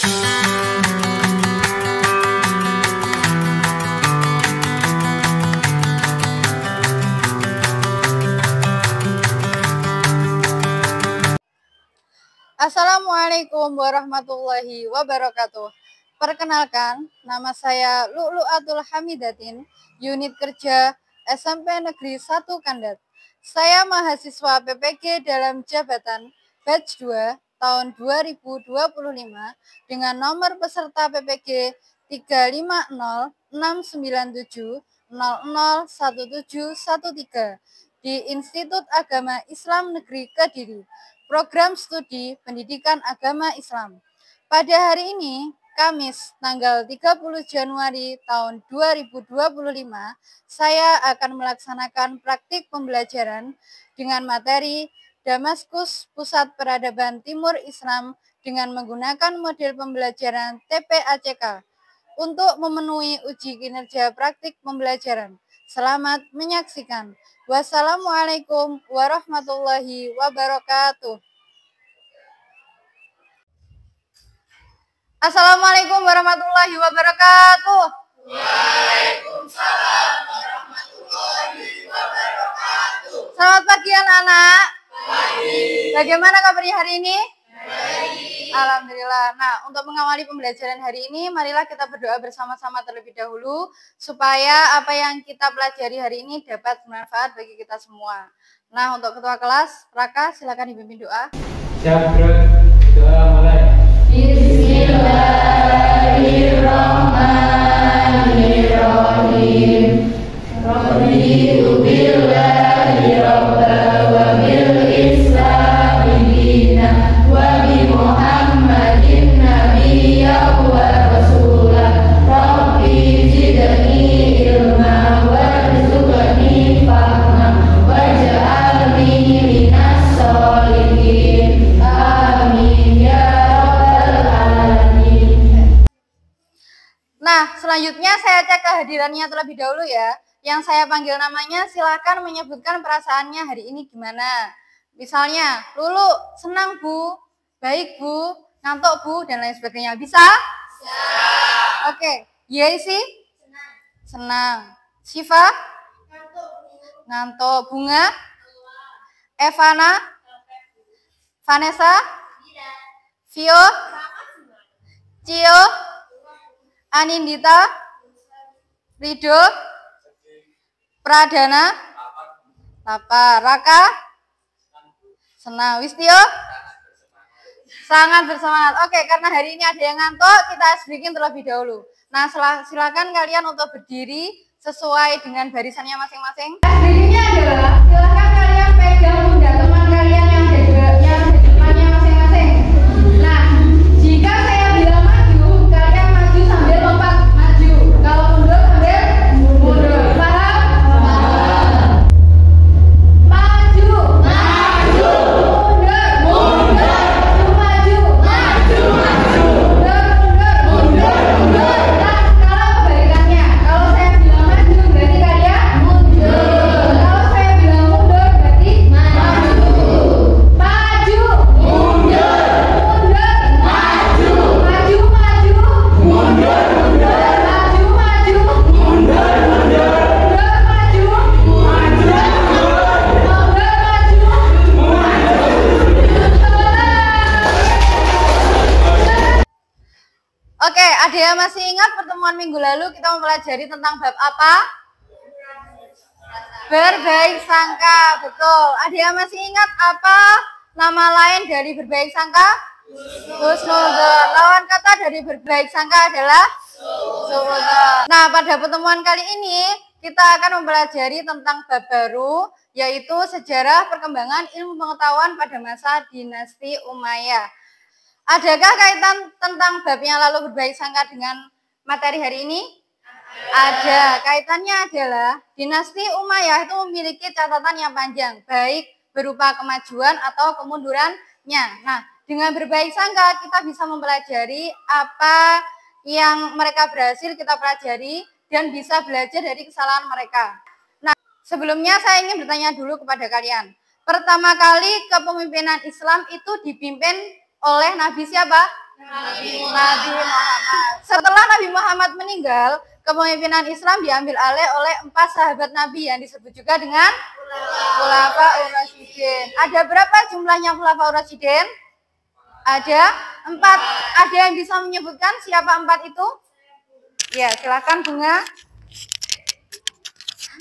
Assalamualaikum warahmatullahi wabarakatuh. Perkenalkan, nama saya Lu'lu'atul Hamidatin, unit kerja SMP Negeri 1 Kandat. Saya mahasiswa PPG dalam jabatan batch 2 tahun 2025 dengan nomor peserta PPG 3506970011713 di Institut Agama Islam Negeri Kediri. Program Studi Pendidikan Agama Islam. Pada hari ini, Kamis, tanggal 30 Januari tahun 2025, saya akan melaksanakan praktik pembelajaran dengan materi Damaskus Pusat Peradaban Timur Islam dengan menggunakan model pembelajaran TPACK untuk memenuhi uji kinerja praktik pembelajaran. Selamat menyaksikan. Wassalamualaikum warahmatullahi wabarakatuh. Assalamualaikum warahmatullahi wabarakatuh. Waalaikumsalam warahmatullahi wabarakatuh. Selamat pagi anak-anak. Pagi. Bagaimana kabarnya hari ini? Baik. Alhamdulillah. Nah, untuk mengawali pembelajaran hari ini, marilah kita berdoa bersama-sama terlebih dahulu supaya apa yang kita pelajari hari ini dapat bermanfaat bagi kita semua. Nah, untuk ketua kelas, Raka, silakan dipimpin doa. Siap, doa mulai. Bismillahirrahmanirrahim. Raditu billahi rabba wa bil islami dina wa bi Muhammadin nabiyya wa rasulah. Rabbi zidni ilma warzuqni fahma waj'alni minas sholihin. Amin ya rabbal alamin. Nah, selanjutnya saya cek kehadirannya terlebih dahulu ya. Yang saya panggil namanya, silakan menyebutkan perasaannya hari ini gimana. Misalnya, Lulu, senang Bu, baik Bu, ngantuk Bu, dan lain sebagainya. Bisa? Bisa. Oke, Yesi? Senang. Syifa? Ngantuk. Bunga? Evana? Vanessa? Vio? Cio? Anindita? Rido? Pradana? Lapar. Raka? Senang. Wistio? Sangat bersemangat. Oke, karena hari ini ada yang ngantuk, kita bikin terlebih dahulu. Nah, silakan kalian untuk berdiri sesuai dengan barisannya masing-masing. Berdirinya adalah silakan kalian pegang pundak teman kalian yang di depannya masing-masing. Nah, jika saya bilang maju, kalian maju sambil lompat maju. Kalau mundur sambil mundur. Paham? Paham. Maju. Maju. Mundur. Mundur. Maju. Maju. Maju. Mundur. Mundur. Mundur. Mundur. Nah, sekarang kebalikannya. Kalau saya bilang maju, berarti kalian mundur. Kalau saya bilang mundur, berarti maju. Maju. Mundur. Mundur. Maju. Maju. Maju. Mundur. Mundur. Maju. Maju. Mundur. Mundur. Mundur. Maju. Maju. Mundur. Oke, ada yang masih ingat pertemuan minggu lalu kita mempelajari tentang bab apa? Berbaik sangka, betul. Ada yang masih ingat apa nama lain dari berbaik sangka? Husnudzon. Lawan kata dari berbaik sangka adalah suudzon. Nah, pada pertemuan kali ini kita akan mempelajari tentang bab baru, yaitu sejarah perkembangan ilmu pengetahuan pada masa dinasti Umayyah. Adakah kaitan tentang bab yang lalu berbaik sangka dengan materi hari ini? Ada. Kaitannya adalah dinasti Umayyah itu memiliki catatan yang panjang, baik berupa kemajuan atau kemundurannya. Nah, dengan berbaik sangka kita bisa mempelajari apa yang mereka berhasil kita pelajari dan bisa belajar dari kesalahan mereka. Nah, sebelumnya saya ingin bertanya dulu kepada kalian. Pertama kali kepemimpinan Islam itu dipimpin oleh Nabi siapa? Nabi Muhammad. Setelah Nabi Muhammad meninggal, kepemimpinan Islam diambil alih oleh 4 sahabat Nabi yang disebut juga dengan Khulafaur Rasyidin. Ada berapa jumlahnya Khulafaur Rasyidin? Ada 4. Ada yang bisa menyebutkan siapa 4 itu? Ya, silakan Bunga.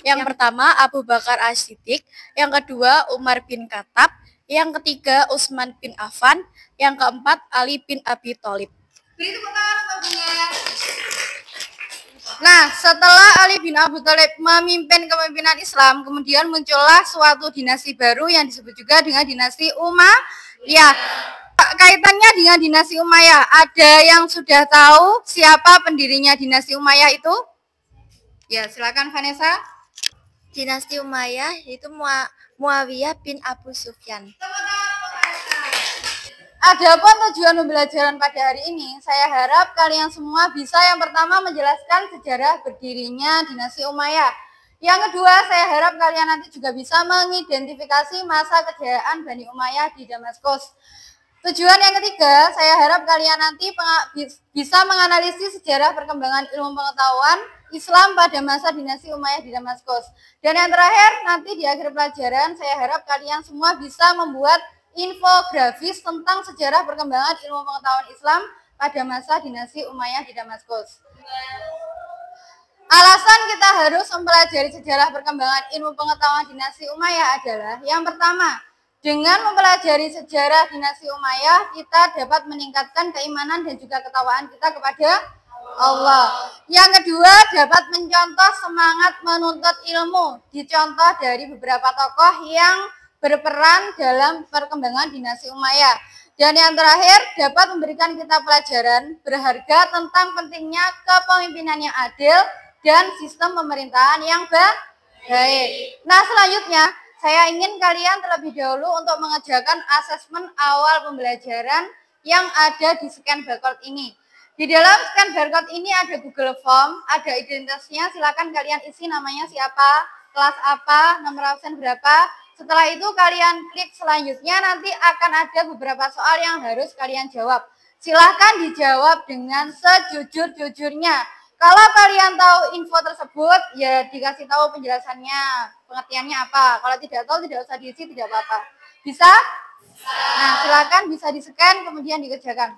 Yang pertama Abu Bakar As-Siddiq, yang kedua Umar bin Khattab, yang ketiga Utsman bin Affan, yang keempat Ali bin Abi Thalib. Beri tepuk tangan untuk Bunga. Nah, setelah Ali bin Abi Thalib memimpin kepemimpinan Islam, kemudian muncullah suatu dinasti baru yang disebut juga dengan dinasti Umayyah. Kaitannya dengan dinasti Umayyah, ada yang sudah tahu siapa pendirinya dinasti Umayyah itu? Ya, silakan Vanessa. Dinasti Umayyah itu Muawiyah bin Abu Sufyan. Adapun tujuan pembelajaran pada hari ini, saya harap kalian semua bisa yang pertama menjelaskan sejarah berdirinya dinasti Umayyah. Yang kedua, saya harap kalian nanti juga bisa mengidentifikasi masa kejayaan Bani Umayyah di Damaskus. Tujuan yang ketiga, saya harap kalian nanti bisa menganalisis sejarah perkembangan ilmu pengetahuan Islam pada masa dinasti Umayyah di Damaskus. Dan yang terakhir, nanti di akhir pelajaran, saya harap kalian semua bisa membuat infografis tentang sejarah perkembangan ilmu pengetahuan Islam pada masa dinasti Umayyah di Damaskus. Alasan kita harus mempelajari sejarah perkembangan ilmu pengetahuan dinasti Umayyah adalah yang pertama, dengan mempelajari sejarah dinasti Umayyah, kita dapat meningkatkan keimanan dan juga ketakwaan kita kepada Allah. Yang kedua, dapat mencontoh semangat menuntut ilmu, dicontoh dari beberapa tokoh yang berperan dalam perkembangan dinasti Umayyah. Dan yang terakhir, dapat memberikan kita pelajaran berharga tentang pentingnya kepemimpinan yang adil dan sistem pemerintahan yang baik. Nah, selanjutnya, saya ingin kalian terlebih dahulu untuk mengerjakan asesmen awal pembelajaran yang ada di scan barcode ini. Di dalam scan barcode ini ada Google Form, ada identitasnya, silakan kalian isi namanya siapa, kelas apa, nomor absen berapa. Setelah itu kalian klik selanjutnya, nanti akan ada beberapa soal yang harus kalian jawab. Silahkan dijawab dengan sejujur-jujurnya. Kalau kalian tahu info tersebut, ya dikasih tahu penjelasannya, pengertiannya apa. Kalau tidak tahu, tidak usah diisi, tidak apa-apa. Bisa? Nah, silakan bisa di-scan, kemudian dikerjakan.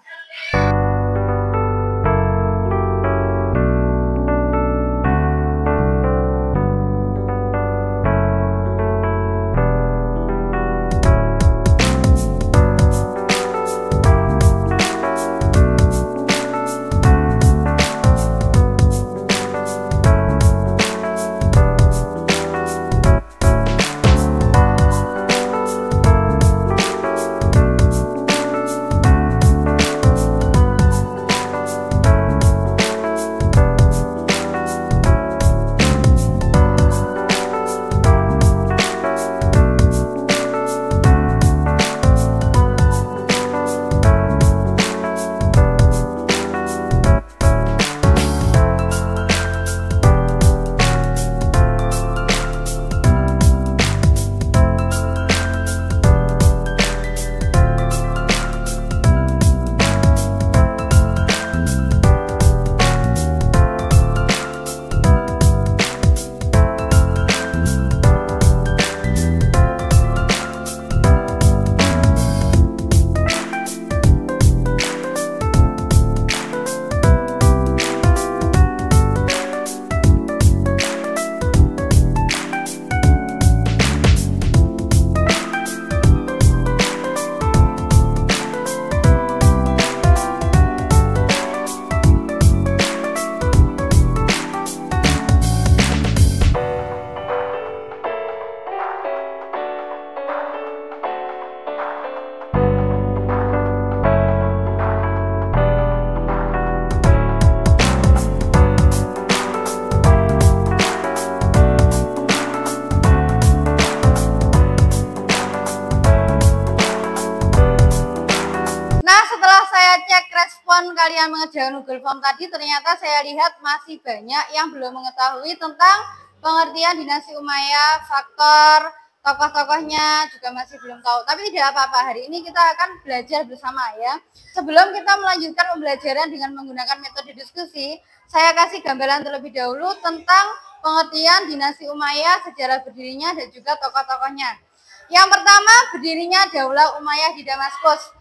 kalian mengerjakan Google Form tadi, ternyata saya lihat masih banyak yang belum mengetahui tentang pengertian dinasti Umayyah, faktor tokoh-tokohnya juga masih belum tahu. Tapi tidak apa-apa, hari ini kita akan belajar bersama ya. Sebelum kita melanjutkan pembelajaran dengan menggunakan metode diskusi, saya kasih gambaran terlebih dahulu tentang pengertian dinasti Umayyah, sejarah berdirinya, dan juga tokoh-tokohnya. Yang pertama, berdirinya Daulah Umayyah di Damaskus.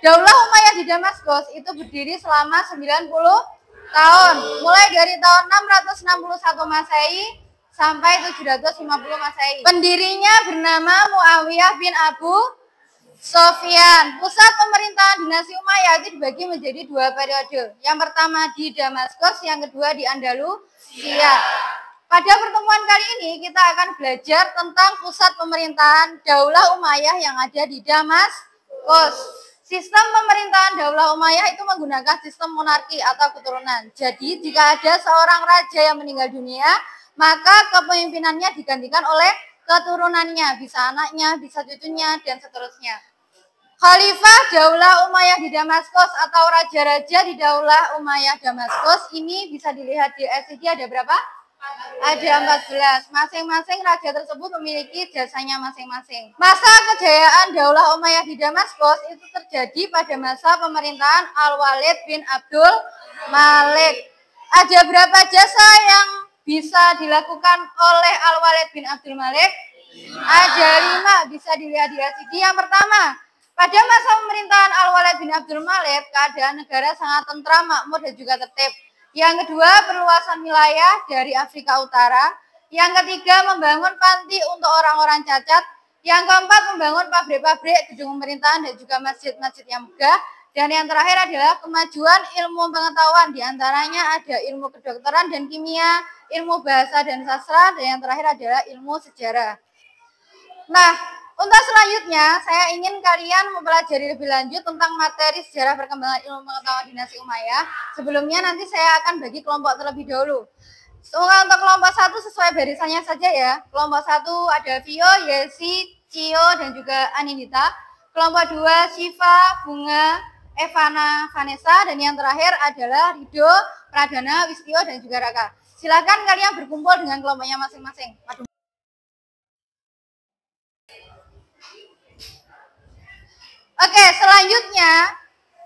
Daulah Umayyah di Damaskus itu berdiri selama 90 tahun, mulai dari tahun 661 Masehi sampai 750 Masehi. Pendirinya bernama Muawiyah bin Abu Sofyan. Pusat pemerintahan dinasti Umayyah itu dibagi menjadi dua periode. Yang pertama di Damaskus, yang kedua di Andalusia. Pada pertemuan kali ini kita akan belajar tentang pusat pemerintahan Daulah Umayyah yang ada di Damaskus. Sistem pemerintahan Daulah Umayyah itu menggunakan sistem monarki atau keturunan. Jadi jika ada seorang raja yang meninggal dunia, maka kepemimpinannya digantikan oleh keturunannya, bisa anaknya, bisa cucunya, dan seterusnya. Khalifah Daulah Umayyah di Damaskus atau raja-raja di Daulah Umayyah Damaskus ini bisa dilihat di LCD ada berapa? Ada 14. Masing-masing raja tersebut memiliki jasanya masing-masing. Masa kejayaan Daulah Umayyah di Damaskus itu terjadi pada masa pemerintahan Al-Walid bin Abdul Malik. Ada berapa jasa yang bisa dilakukan oleh Al-Walid bin Abdul Malik? Ada 5, bisa dilihat di LCD. Yang pertama, pada masa pemerintahan Al-Walid bin Abdul Malik, keadaan negara sangat tentram, makmur, dan juga tertib. Yang kedua, perluasan wilayah dari Afrika Utara. Yang ketiga, membangun panti untuk orang-orang cacat. Yang keempat, membangun pabrik-pabrik, gedung pemerintahan, dan juga masjid-masjid yang megah. Dan yang terakhir adalah kemajuan ilmu pengetahuan. Di antaranya ada ilmu kedokteran dan kimia, ilmu bahasa dan sastra, dan yang terakhir adalah ilmu sejarah. Nah, untuk selanjutnya saya ingin kalian mempelajari lebih lanjut tentang materi sejarah perkembangan ilmu pengetahuan dinasti Umayyah. Sebelumnya nanti saya akan bagi kelompok terlebih dahulu. Untuk kelompok 1 sesuai barisannya saja ya. Kelompok 1 ada Vio, Yesi, Cio, dan juga Anindita. Kelompok 2 Siva, Bunga, Evana, Vanessa, dan yang terakhir adalah Rido, Pradana, Wistio, dan juga Raka. Silakan kalian berkumpul dengan kelompoknya masing-masing. Oke, selanjutnya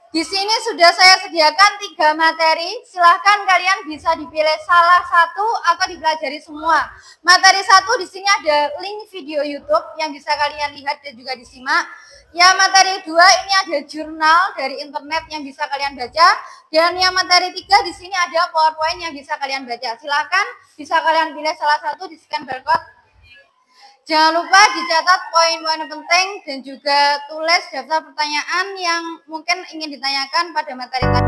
di sini sudah saya sediakan 3 materi. Silahkan kalian bisa dipilih salah satu atau dipelajari semua. Materi 1 di sini ada link video YouTube yang bisa kalian lihat dan juga disimak. Yang materi 2 ini ada jurnal dari internet yang bisa kalian baca. Dan yang materi 3 di sini ada PowerPoint yang bisa kalian baca. Silahkan bisa kalian pilih salah satu, di scan barcode. Jangan lupa dicatat poin-poin penting dan juga tulis daftar pertanyaan yang mungkin ingin ditanyakan pada materi tadi.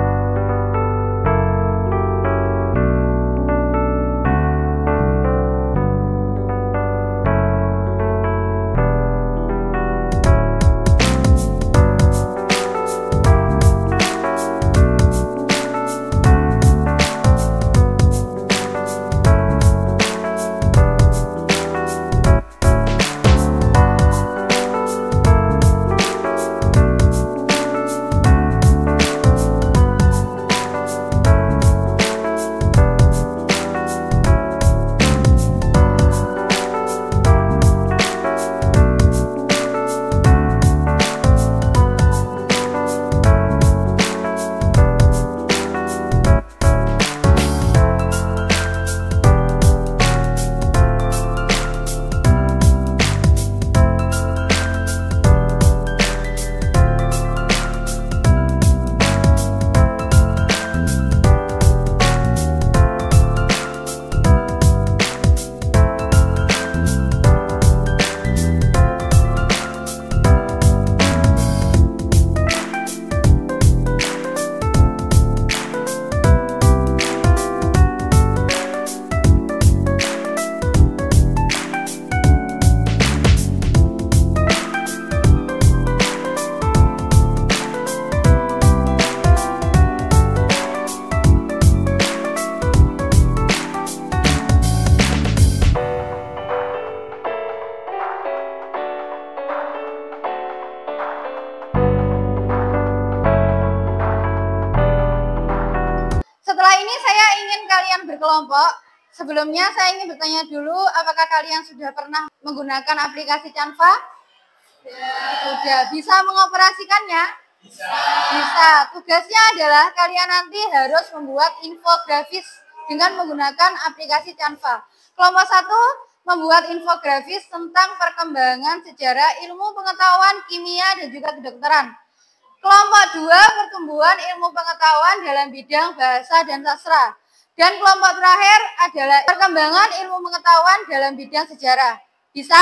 Sebelumnya saya ingin bertanya dulu, apakah kalian sudah pernah menggunakan aplikasi Canva? Sudah. Bisa mengoperasikannya? Bisa. Tugasnya adalah kalian nanti harus membuat infografis dengan menggunakan aplikasi Canva. Kelompok 1 membuat infografis tentang perkembangan sejarah ilmu pengetahuan kimia dan juga kedokteran. Kelompok 2 pertumbuhan ilmu pengetahuan dalam bidang bahasa dan sastra. Dan kelompok terakhir adalah perkembangan ilmu pengetahuan dalam bidang sejarah. Bisa?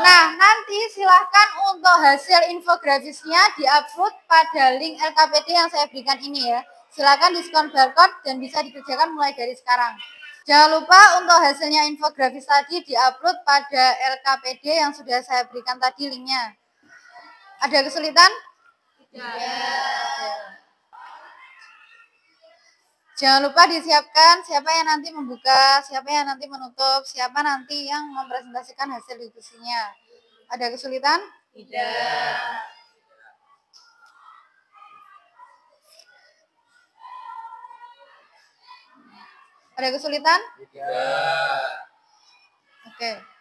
Nah, nanti silahkan untuk hasil infografisnya diupload pada link LKPD yang saya berikan ini ya. Silahkan diskon barcode dan bisa dikerjakan mulai dari sekarang. Jangan lupa untuk hasilnya infografis tadi diupload pada LKPD yang sudah saya berikan tadi linknya. Ada kesulitan? Tidak. Jangan lupa disiapkan siapa yang nanti membuka, siapa yang nanti menutup, siapa nanti yang mempresentasikan hasil diskusinya. Ada kesulitan? Tidak. Ada kesulitan? Tidak. Oke.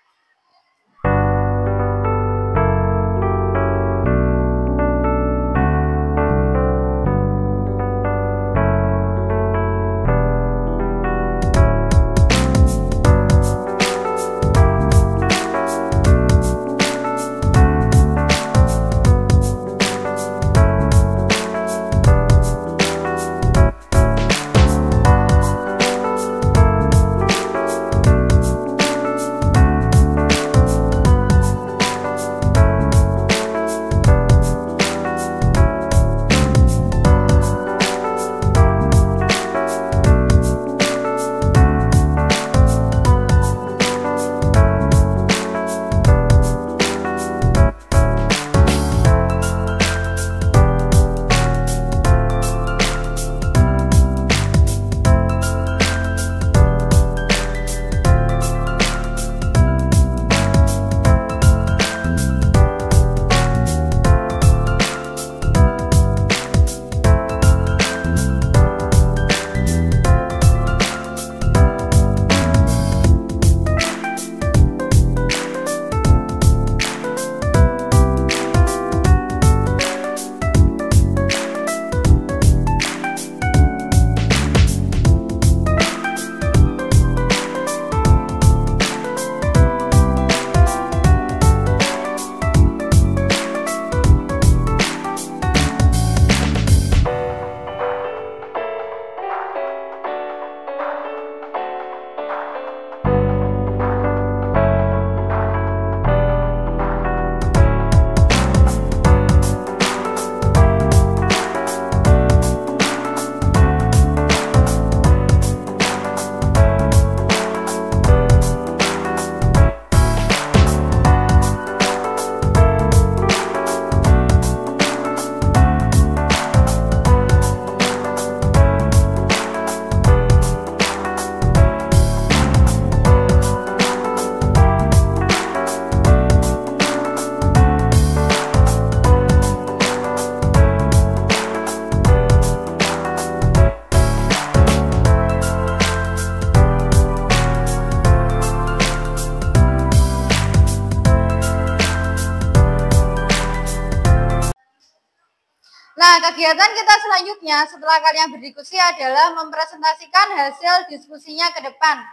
Nah, kegiatan kita selanjutnya setelah kalian berdiskusi adalah mempresentasikan hasil diskusinya ke depan.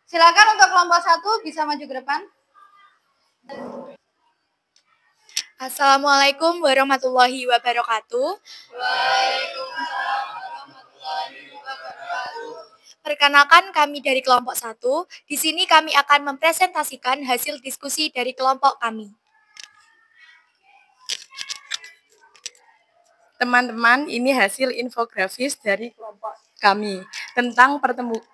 Silakan untuk kelompok 1 bisa maju ke depan. Assalamualaikum warahmatullahi wabarakatuh. Waalaikumsalam warahmatullahi wabarakatuh. Perkenalkan kami dari kelompok 1. Di sini kami akan mempresentasikan hasil diskusi dari kelompok kami. Teman-teman, ini hasil infografis dari kelompok kami tentang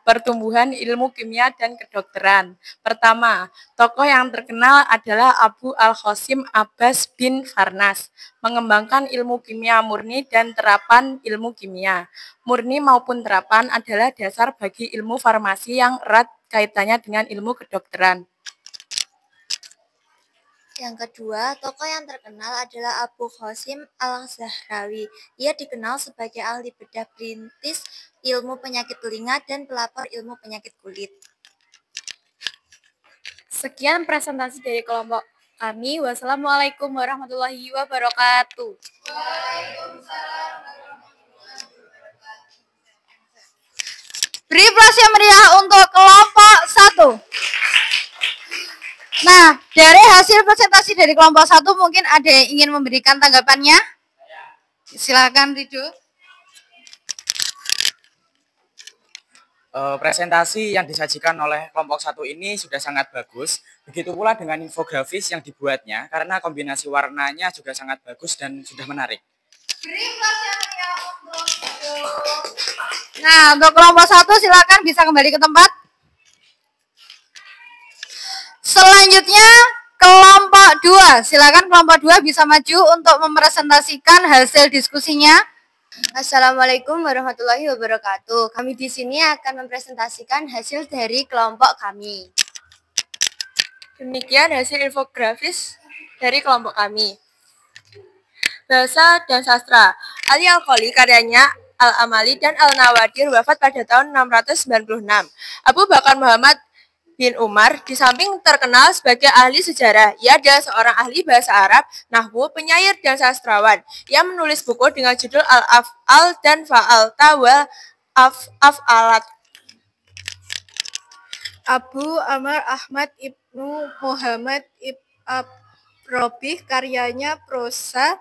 pertumbuhan ilmu kimia dan kedokteran. Pertama, tokoh yang terkenal adalah Abu Al-Qasim Abbas bin Farnas, mengembangkan ilmu kimia murni dan terapan ilmu kimia. Murni maupun terapan adalah dasar bagi ilmu farmasi yang erat kaitannya dengan ilmu kedokteran. Yang kedua, tokoh yang terkenal adalah Abu Qasim Al-Zahrawi. Ia dikenal sebagai ahli bedah perintis ilmu penyakit telinga dan pelapor ilmu penyakit kulit. Sekian presentasi dari kelompok kami. Wassalamualaikum warahmatullahi wabarakatuh. Beri aplaus yang meriah untuk kelompok 1. Nah, dari hasil presentasi dari kelompok 1 mungkin ada yang ingin memberikan tanggapannya? Silakan Ridho. Presentasi yang disajikan oleh kelompok 1 ini sudah sangat bagus. Begitu pula dengan infografis yang dibuatnya, karena kombinasi warnanya juga sangat bagus dan sudah menarik. Beri aplaus yang meriah untuk Ridho. Nah, untuk kelompok 1 silakan bisa kembali ke tempat. Selanjutnya kelompok 2. Silakan kelompok 2 bisa maju untuk mempresentasikan hasil diskusinya. Assalamualaikum warahmatullahi wabarakatuh. Kami di sini akan mempresentasikan hasil dari kelompok kami. Demikian hasil infografis dari kelompok kami. Bahasa dan Sastra. Ali Al-Qoli karyanya Al-Amali dan Al-Nawadir wafat pada tahun 696. Abu Bakar Muhammad bin Umar di samping terkenal sebagai ahli sejarah, ia adalah seorang ahli bahasa Arab, nahwu, penyair, dan sastrawan. Ia menulis buku dengan judul Al-Af'al dan Fa'alta wal Af'alat. Abu Amr Ahmad Ibnu Muhammad Robih karyanya prosa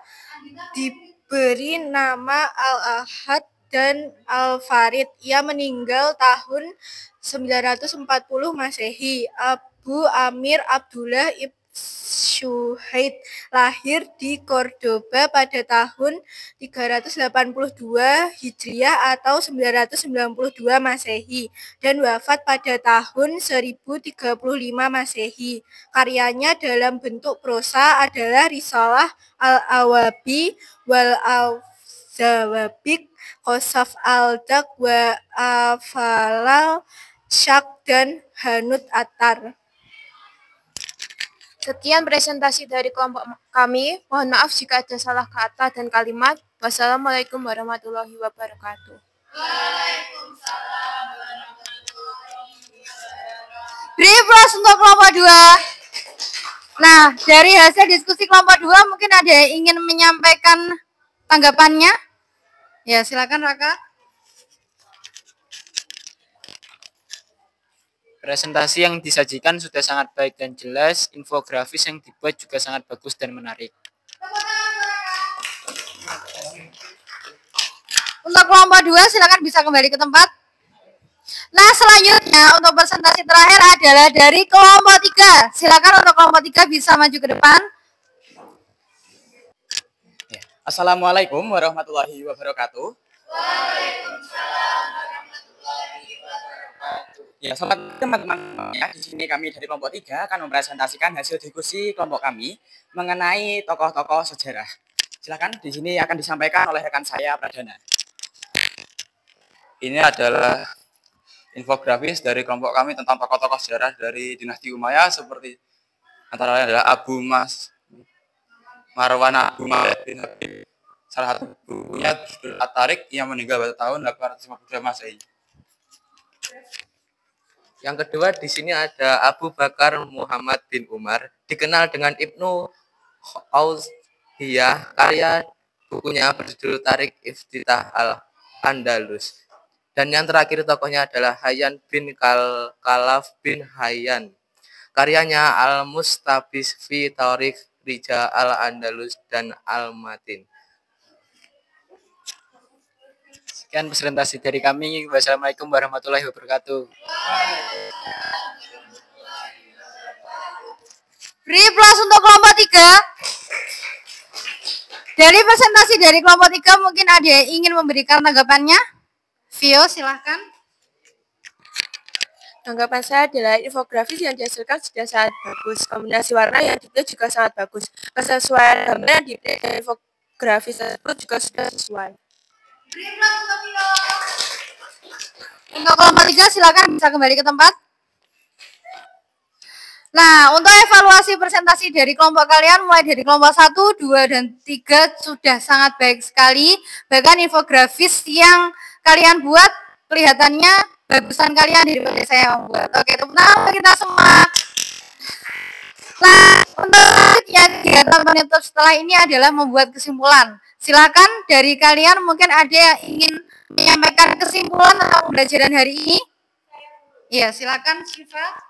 diberi nama Al-Ahad dan Al-Farid. Ia meninggal tahun 940 Masehi. Abu Amir Abdullah Ibn Syuhaid lahir di Cordoba pada tahun 382 Hijriah atau 992 Masehi dan wafat pada tahun 1035 Masehi. Karyanya dalam bentuk prosa adalah Risalah Al-Awabi wal Zawabik, Qasaf al-Dak wa Afalal Syak dan Hanud Atar. Sekian presentasi dari kelompok kami. Mohon maaf jika ada salah kata dan kalimat. Wassalamualaikum warahmatullahi wabarakatuh. Waalaikumsalam warahmatullahi wabarakatuh. Beri aplaus untuk kelompok 2. Nah, dari hasil diskusi kelompok 2 mungkin ada yang ingin menyampaikan tanggapannya? Ya, silakan Raka. Presentasi yang disajikan sudah sangat baik dan jelas, infografis yang dibuat juga sangat bagus dan menarik. Untuk kelompok 2 silakan bisa kembali ke tempat. Nah, selanjutnya untuk presentasi terakhir adalah dari kelompok 3. Silakan untuk kelompok 3 bisa maju ke depan. Assalamualaikum warahmatullahi wabarakatuh. Waalaikumsalam warahmatullahi wabarakatuh. Ya, selamat teman-teman. Ya, di sini kami dari kelompok 3 akan mempresentasikan hasil diskusi kelompok kami mengenai tokoh-tokoh sejarah. Silakan, di sini akan disampaikan oleh rekan saya Pradana. Ini adalah infografis dari kelompok kami tentang tokoh-tokoh sejarah dari dinasti Umayyah seperti antara lain adalah Abu Marwan Abu Ma'bad bin Habib. Salah satu bukunya judul At-Tariq yang meninggal pada tahun 852 Masehi. Yang kedua di sini ada Abu Bakar Muhammad bin Umar, dikenal dengan Ibnu Aushiyah. Karya bukunya berjudul Tariq Iftitah Al-Andalus. Dan yang terakhir tokohnya adalah Hayyan bin Khalaf bin Hayyan. Karyanya Al-Mustabis fi Tariq Rija Al-Andalus dan Al-Matin. Sekian presentasi dari kami. Wassalamualaikum warahmatullahi wabarakatuh. Beri aplaus untuk kelompok 3. Dari presentasi dari kelompok 3 mungkin ada yang ingin memberikan tanggapannya. Vio, silahkan. Tanggapan saya adalah infografis yang dihasilkan sudah sangat bagus. Kombinasi warna yang dipilih juga sangat bagus. Kesesuaian gambar yang dipilih dari infografis tersebut juga sudah sesuai. Untuk kelompok 3 silakan bisa kembali ke tempat. Nah, untuk evaluasi presentasi dari kelompok kalian mulai dari kelompok 1, 2, dan 3 sudah sangat baik sekali. Bahkan infografis yang kalian buat kelihatannya bagusan kalian daripada saya yang buat. Oke, tepuk tangan untuk kita semua. Nah, untuk yang kegiatan penutup setelah ini adalah membuat kesimpulan. Silakan dari kalian mungkin ada yang ingin menyampaikan kesimpulan tentang pembelajaran hari ini. Ya, silakan Syifa.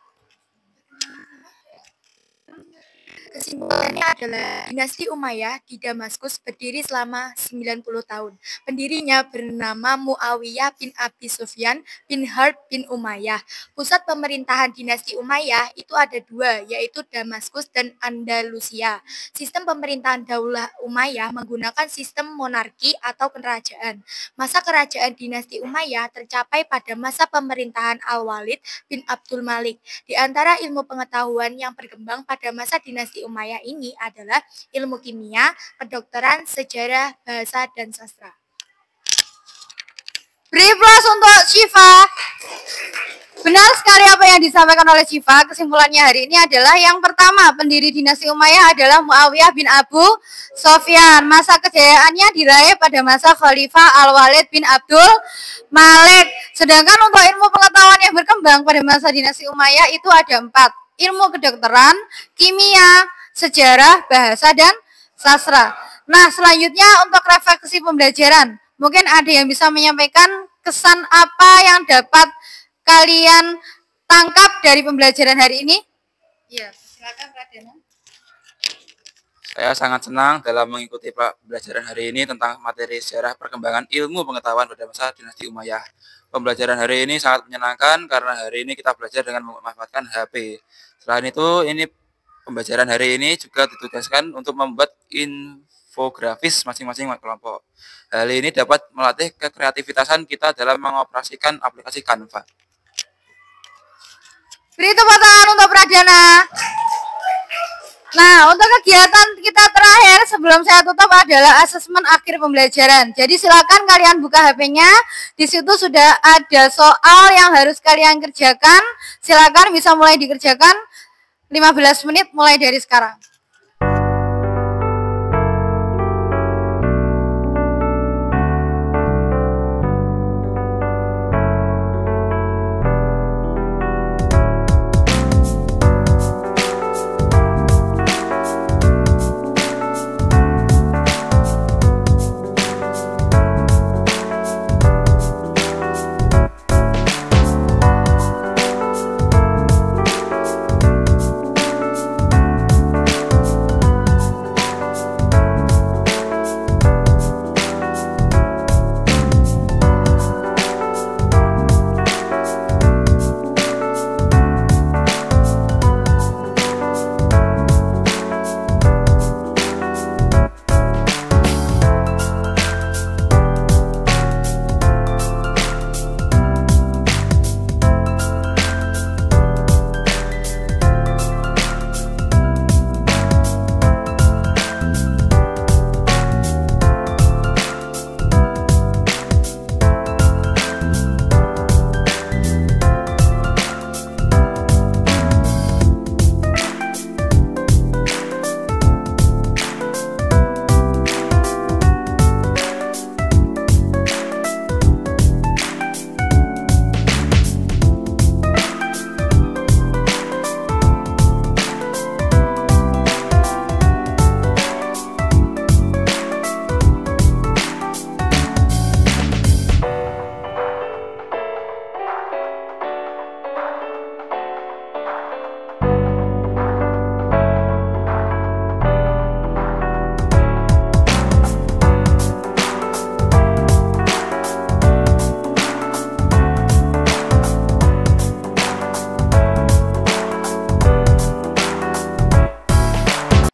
Kesimpulannya adalah dinasti Umayyah di Damaskus berdiri selama 90 tahun. Pendirinya bernama Muawiyah bin Abi Sufyan bin Harb bin Umayyah. Pusat pemerintahan dinasti Umayyah itu ada dua, yaitu Damaskus dan Andalusia. Sistem pemerintahan Daulah Umayyah menggunakan sistem monarki atau kerajaan. Masa kerajaan dinasti Umayyah tercapai pada masa pemerintahan Al-Walid bin Abdul Malik. Di antara ilmu pengetahuan yang berkembang pada masa dinasti Umayyah ini adalah ilmu kimia, kedokteran, sejarah, bahasa, dan sastra. Beri aplaus untuk Syifa. Benar sekali apa yang disampaikan oleh Syifa. Kesimpulannya hari ini adalah yang pertama, pendiri dinasti Umayyah adalah Muawiyah bin Abu Sofyan. Masa kejayaannya diraih pada masa Khalifah Al-Walid bin Abdul Malik. Sedangkan untuk ilmu pengetahuan yang berkembang pada masa dinasti Umayyah itu ada 4. Ilmu kedokteran, kimia, sejarah, bahasa, dan sastra. Nah, selanjutnya untuk refleksi pembelajaran. Mungkin ada yang bisa menyampaikan kesan apa yang dapat kalian tangkap dari pembelajaran hari ini? Ya, silakan Pradana. Saya sangat senang dalam mengikuti pembelajaran hari ini tentang materi sejarah perkembangan ilmu pengetahuan pada masa dinasti Umayyah. Pembelajaran hari ini sangat menyenangkan karena hari ini kita belajar dengan memanfaatkan HP. Selain itu, ini pembelajaran hari ini juga ditugaskan untuk membuat infografis masing-masing kelompok. Hal ini dapat melatih kekreativitasan kita dalam mengoperasikan aplikasi Canva. Beri tepuk tangan untuk Pradana. Nah, untuk kegiatan kita terakhir sebelum saya tutup adalah asesmen akhir pembelajaran. Jadi silakan kalian buka HP-nya. Di situ sudah ada soal yang harus kalian kerjakan. Silakan bisa mulai dikerjakan 15 menit mulai dari sekarang.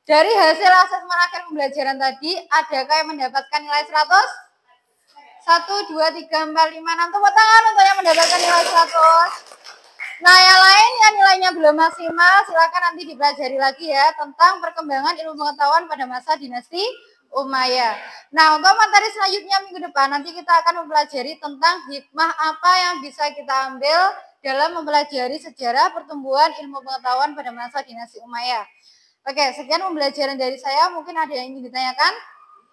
Dari hasil asesmen akhir pembelajaran tadi, adakah yang mendapatkan nilai 100? 1, 2, 3, 4, 5, 6. Tepuk tangan untuk yang mendapatkan nilai 100. Nah, yang lain yang nilainya belum maksimal, silakan nanti dipelajari lagi ya tentang perkembangan ilmu pengetahuan pada masa dinasti Umayyah. Nah, untuk materi selanjutnya minggu depan, nanti kita akan mempelajari tentang hikmah apa yang bisa kita ambil dalam mempelajari sejarah pertumbuhan ilmu pengetahuan pada masa dinasti Umayyah. Oke, sekian pembelajaran dari saya. Mungkin ada yang ingin ditanyakan?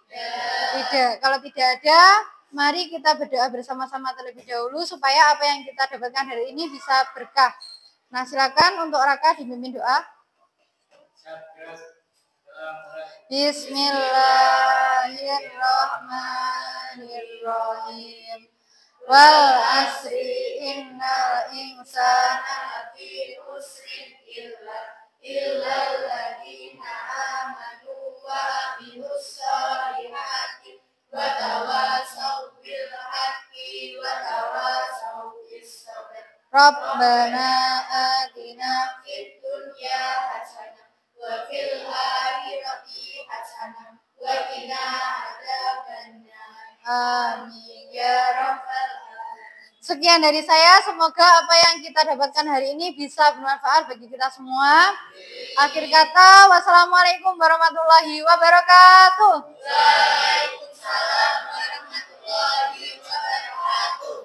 Tidak. Kalau tidak ada, mari kita berdoa bersama-sama terlebih dahulu supaya apa yang kita dapatkan hari ini bisa berkah. Nah, silakan untuk Raka dipimpin doa. Bismillahirrahmanirrahim. Wal asri innal insana lafi khusrin illal ladzina amanu wa amilus solihati wa tawasaw bil haqqi wa tawasaw bis sabr. Rabbana atina fid dunya hasanah wa fil akhirati hasanah wa qina adzabannar. Amin ya rabbal alamin. Sekian dari saya, semoga apa yang kita dapatkan hari ini bisa bermanfaat bagi kita semua. Akhir kata, wassalamualaikum warahmatullahi wabarakatuh. Waalaikumsalam warahmatullahi wabarakatuh.